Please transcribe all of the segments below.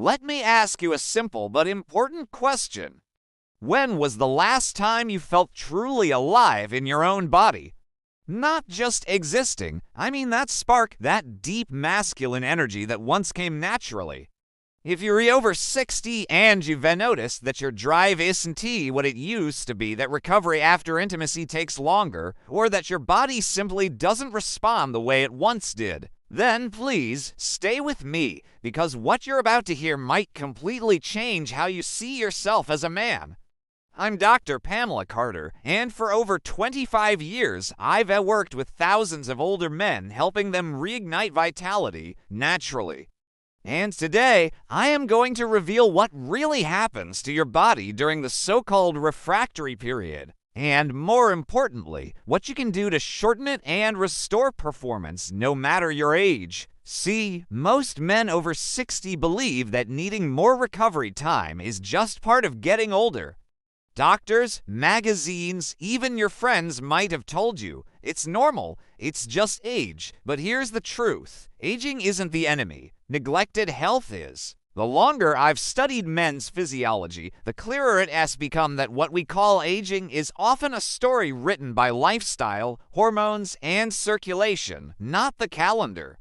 Let me ask you a simple but important question. When was the last time you felt truly alive in your own body? Not just existing, I mean that spark, that deep masculine energy that once came naturally. If you're over 60 and you've noticed that your drive isn't what it used to be, that recovery after intimacy takes longer, or that your body simply doesn't respond the way it once did, then please stay with me, because what you're about to hear might completely change how you see yourself as a man. I'm Dr. Pamela Carter, and for over 25 years, I've worked with thousands of older men, helping them reignite vitality naturally. And today, I am going to reveal what really happens to your body during the so-called refractory period, and more importantly, what you can do to shorten it and restore performance no matter your age. See, most men over 60 believe that needing more recovery time is just part of getting older. Doctors, magazines, even your friends might have told you, it's normal, it's just age. But here's the truth. Aging isn't the enemy. Neglected health is. The longer I've studied men's physiology, the clearer it has become that what we call aging is often a story written by lifestyle, hormones, and circulation, not the calendar.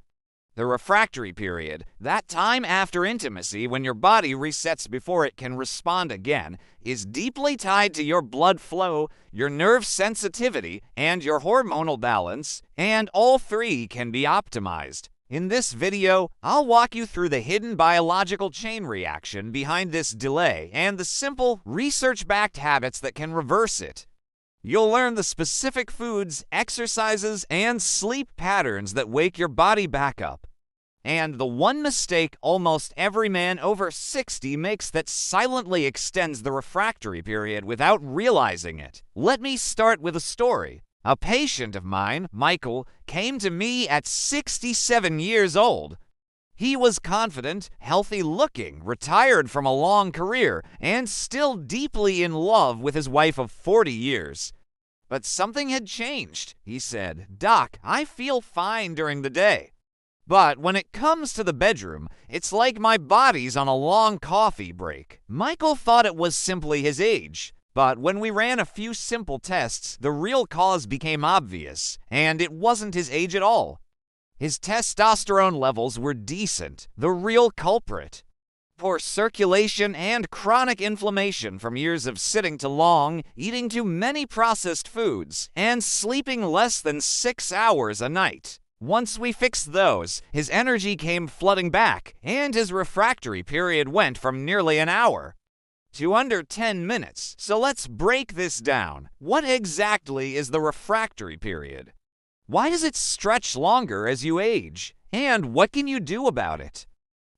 The refractory period, that time after intimacy when your body resets before it can respond again, is deeply tied to your blood flow, your nerve sensitivity, and your hormonal balance, and all three can be optimized. In this video, I'll walk you through the hidden biological chain reaction behind this delay and the simple, research-backed habits that can reverse it. You'll learn the specific foods, exercises, and sleep patterns that wake your body back up. And the one mistake almost every man over 60 makes that silently extends the refractory period without realizing it. Let me start with a story. A patient of mine, Michael, came to me at 67 years old. He was confident, healthy-looking, retired from a long career, and still deeply in love with his wife of 40 years. But something had changed, he said. "Doc, I feel fine during the day. But when it comes to the bedroom, it's like my body's on a long coffee break." Michael thought it was simply his age. But when we ran a few simple tests, the real cause became obvious, and it wasn't his age at all. His testosterone levels were decent, the real culprit. Poor circulation and chronic inflammation from years of sitting too long, eating too many processed foods, and sleeping less than 6 hours a night. Once we fixed those, his energy came flooding back, and his refractory period went from nearly an hour to under 10 minutes. So let's break this down. What exactly is the refractory period? Why does it stretch longer as you age? And what can you do about it?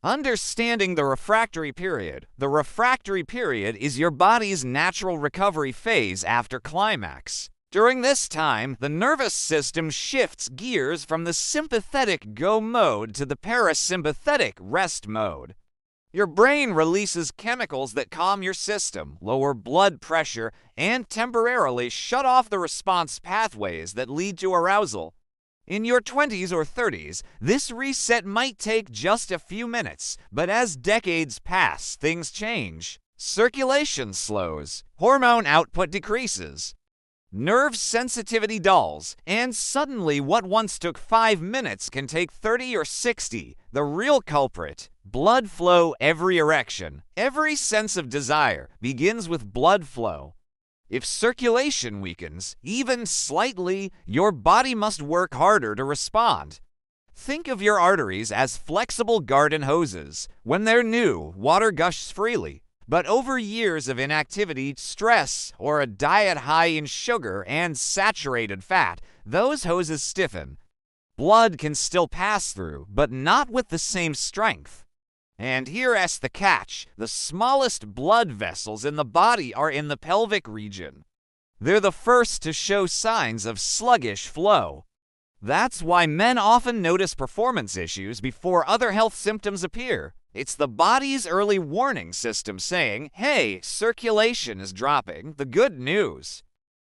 Understanding the refractory period. The refractory period is your body's natural recovery phase after climax. During this time, the nervous system shifts gears from the sympathetic go mode to the parasympathetic rest mode. Your brain releases chemicals that calm your system, lower blood pressure, and temporarily shut off the response pathways that lead to arousal. In your 20s or 30s, this reset might take just a few minutes, but as decades pass, things change. Circulation slows, hormone output decreases, nerve sensitivity dulls, and suddenly what once took 5 minutes can take 30 or 60. The real culprit: blood flow. Every erection, every sense of desire begins with blood flow. If circulation weakens, even slightly, your body must work harder to respond. Think of your arteries as flexible garden hoses. When they're new, water gushes freely. But over years of inactivity, stress, or a diet high in sugar and saturated fat, those hoses stiffen. Blood can still pass through, but not with the same strength. And here's the catch: the smallest blood vessels in the body are in the pelvic region. They're the first to show signs of sluggish flow. That's why men often notice performance issues before other health symptoms appear. It's the body's early warning system saying, "Hey, circulation is dropping." The good news: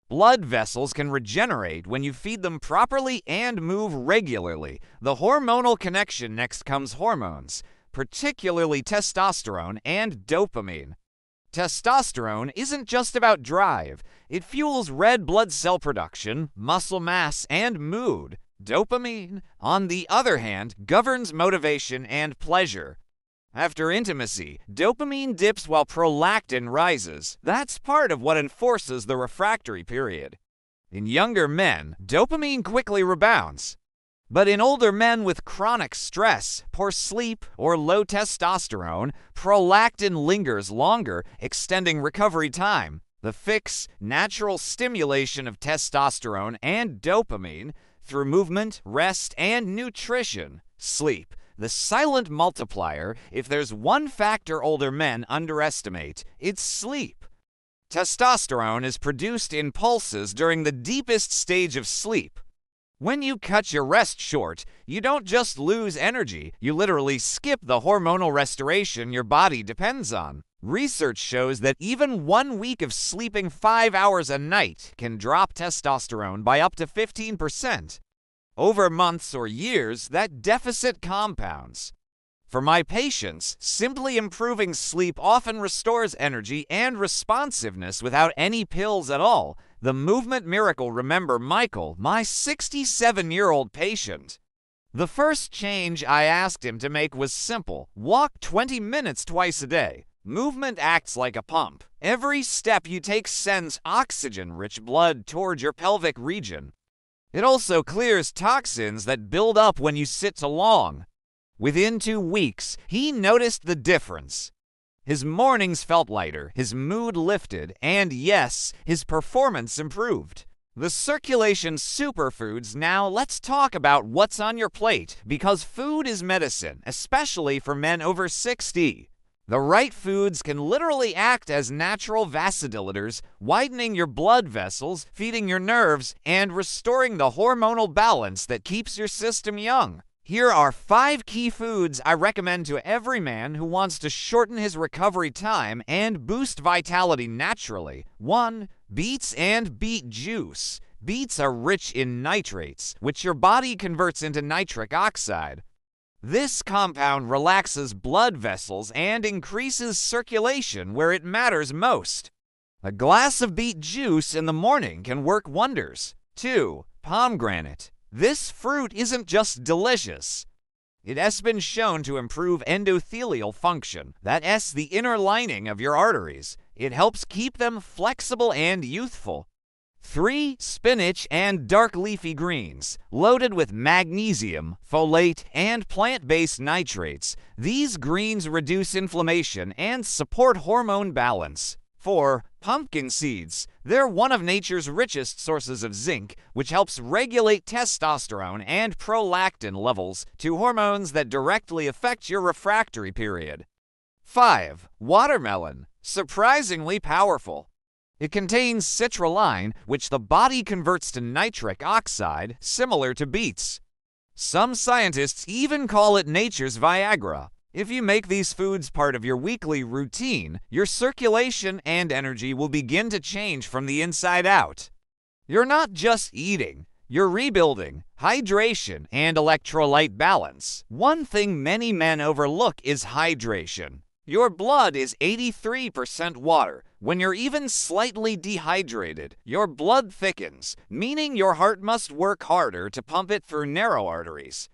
blood vessels can regenerate when you feed them properly and move regularly. The hormonal connection. Next comes hormones. particularly testosterone and dopamine. Testosterone isn't just about drive. It fuels red blood cell production, muscle mass, and mood. Dopamine, on the other hand, governs motivation and pleasure. After intimacy, dopamine dips while prolactin rises. That's part of what enforces the refractory period. In younger men, dopamine quickly rebounds. But in older men with chronic stress, poor sleep, or low testosterone, prolactin lingers longer, extending recovery time. The fix: natural stimulation of testosterone and dopamine through movement, rest, and nutrition. Sleep, the silent multiplier. If there's one factor older men underestimate, it's sleep. Testosterone is produced in pulses during the deepest stage of sleep. When you cut your rest short, you don't just lose energy, you literally skip the hormonal restoration your body depends on. Research shows that even 1 week of sleeping 5 hours a night can drop testosterone by up to 15%. Over months or years, that deficit compounds. For my patients, simply improving sleep often restores energy and responsiveness without any pills at all. The movement miracle. Remember Michael, my 67-year-old patient. The first change I asked him to make was simple: walk 20 minutes twice a day. Movement acts like a pump. Every step you take sends oxygen-rich blood toward your pelvic region. It also clears toxins that build up when you sit too long. Within 2 weeks, he noticed the difference. His mornings felt lighter, his mood lifted, and yes, his performance improved. The circulation superfoods. Now let's talk about what's on your plate, because food is medicine, especially for men over 60. The right foods can literally act as natural vasodilators, widening your blood vessels, feeding your nerves, and restoring the hormonal balance that keeps your system young. Here are 5 key foods I recommend to every man who wants to shorten his recovery time and boost vitality naturally. 1. Beets and beet juice. Beets are rich in nitrates, which your body converts into nitric oxide. This compound relaxes blood vessels and increases circulation where it matters most. A glass of beet juice in the morning can work wonders. 2. Pomegranate. This fruit isn't just delicious. It has been shown to improve endothelial function, that's the inner lining of your arteries. It helps keep them flexible and youthful. 3. Spinach and dark leafy greens. Loaded with magnesium, folate, and plant-based nitrates, these greens reduce inflammation and support hormone balance. 4. Pumpkin seeds. They're one of nature's richest sources of zinc, which helps regulate testosterone and prolactin levels, two hormones that directly affect your refractory period. 5. Watermelon. Surprisingly powerful. It contains citrulline, which the body converts to nitric oxide, similar to beets. Some scientists even call it nature's Viagra. If you make these foods part of your weekly routine, your circulation and energy will begin to change from the inside out. You're not just eating, you're rebuilding hydration and electrolyte balance. One thing many men overlook is hydration. Your blood is 83% water. When you're even slightly dehydrated, your blood thickens, meaning your heart must work harder to pump it through narrow arteries.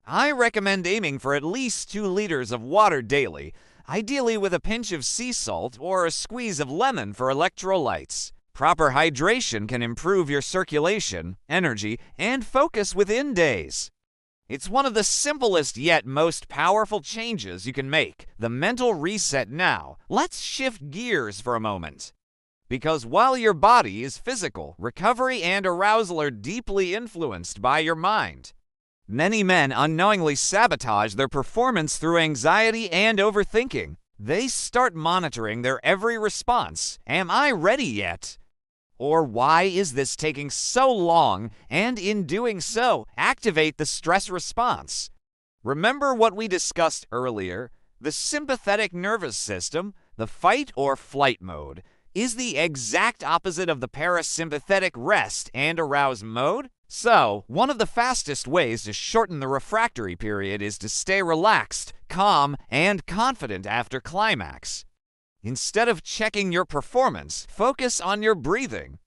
I recommend aiming for at least 2 liters of water daily, ideally with a pinch of sea salt or a squeeze of lemon for electrolytes. Proper hydration can improve your circulation, energy, and focus within days. It's one of the simplest yet most powerful changes you can make. The mental reset now. Let's shift gears for a moment. Because while your body is physical, recovery and arousal are deeply influenced by your mind. Many men unknowingly sabotage their performance through anxiety and overthinking. They start monitoring their every response. Am I ready yet? Or why is this taking so long? And in doing so, activate the stress response. Remember what we discussed earlier? The sympathetic nervous system, the fight or flight mode, is the exact opposite of the parasympathetic rest and arouse mode. So, one of the fastest ways to shorten the refractory period is to stay relaxed, calm and confident after climax. Instead of checking your performance, focus on your breathing.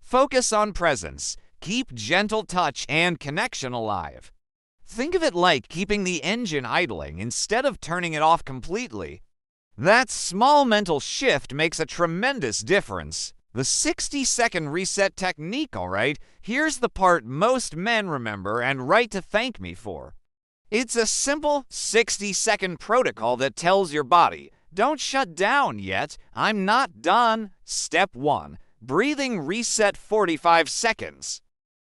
Focus on presence. Keep gentle touch and connection alive. Think of it like keeping the engine idling instead of turning it off completely. That small mental shift makes a tremendous difference. The 60-second reset technique, alright? Here's the part most men remember and write to thank me for. It's a simple 60-second protocol that tells your body, don't shut down yet, I'm not done. Step 1. Breathing reset 45 seconds.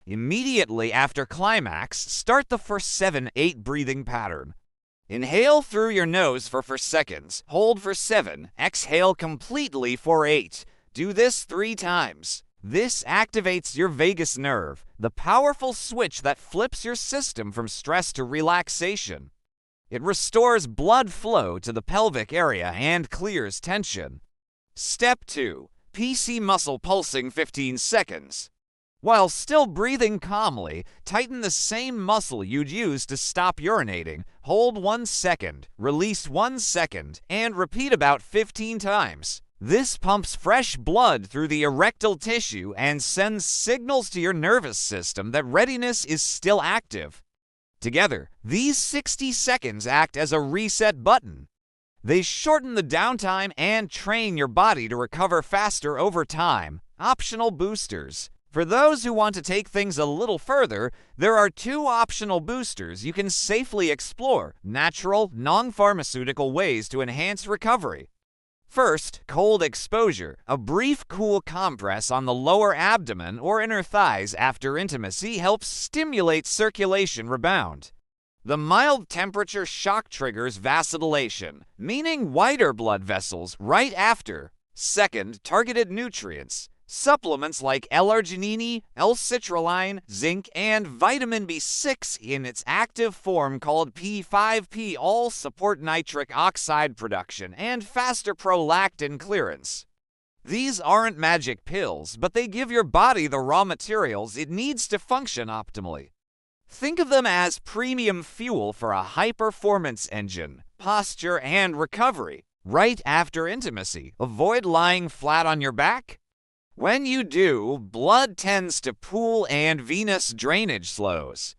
Immediately after climax, start the first 7-8 breathing pattern. Inhale through your nose for 4 seconds, hold for 7, exhale completely for 8. Do this 3 times. This activates your vagus nerve, the powerful switch that flips your system from stress to relaxation. It restores blood flow to the pelvic area and clears tension. Step 2. PC muscle pulsing 15 seconds. While still breathing calmly, tighten the same muscle you'd use to stop urinating. Hold 1 second, release 1 second, and repeat about 15 times. This pumps fresh blood through the erectile tissue and sends signals to your nervous system that readiness is still active. Together, these 60 seconds act as a reset button. They shorten the downtime and train your body to recover faster over time. Optional boosters. For those who want to take things a little further, there are 2 optional boosters you can safely explore, natural, non-pharmaceutical ways to enhance recovery. First, cold exposure, a brief cool compress on the lower abdomen or inner thighs after intimacy helps stimulate circulation rebound. The mild temperature shock triggers vasodilation, meaning wider blood vessels right after. Second, targeted nutrients. Supplements like L-arginine, L-citrulline, zinc, and vitamin B6 in its active form called P5P all support nitric oxide production and faster prolactin clearance. These aren't magic pills, but they give your body the raw materials it needs to function optimally. Think of them as premium fuel for a high-performance engine, posture, and recovery. Right after intimacy, avoid lying flat on your back. When you do, blood tends to pool and venous drainage slows.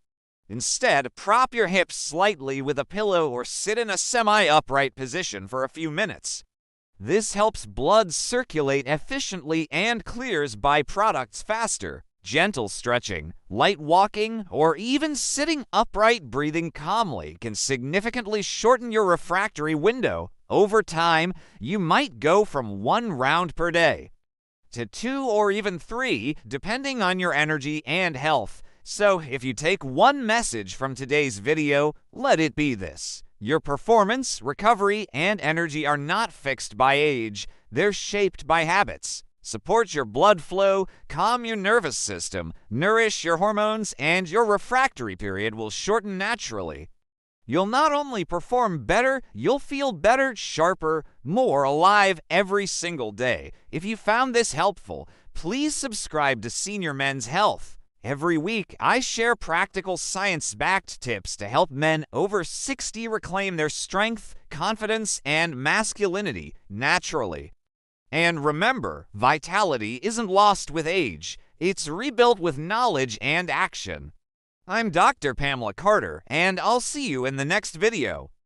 Instead, prop your hips slightly with a pillow or sit in a semi-upright position for a few minutes. This helps blood circulate efficiently and clears byproducts faster. Gentle stretching, light walking, or even sitting upright breathing calmly can significantly shorten your refractory window. Over time, you might go from 1 round per day to 2 or even 3, depending on your energy and health. So if you take one message from today's video, let it be this. Your performance, recovery, and energy are not fixed by age. They're shaped by habits. Support your blood flow, calm your nervous system, nourish your hormones, and your refractory period will shorten naturally. You'll not only perform better, you'll feel better, sharper, more alive every single day. If you found this helpful, please subscribe to Senior Men's Health. Every week, I share practical science-backed tips to help men over 60 reclaim their strength, confidence, and masculinity naturally. And remember, vitality isn't lost with age. It's rebuilt with knowledge and action. I'm Dr. Pamela Carter, and I'll see you in the next video.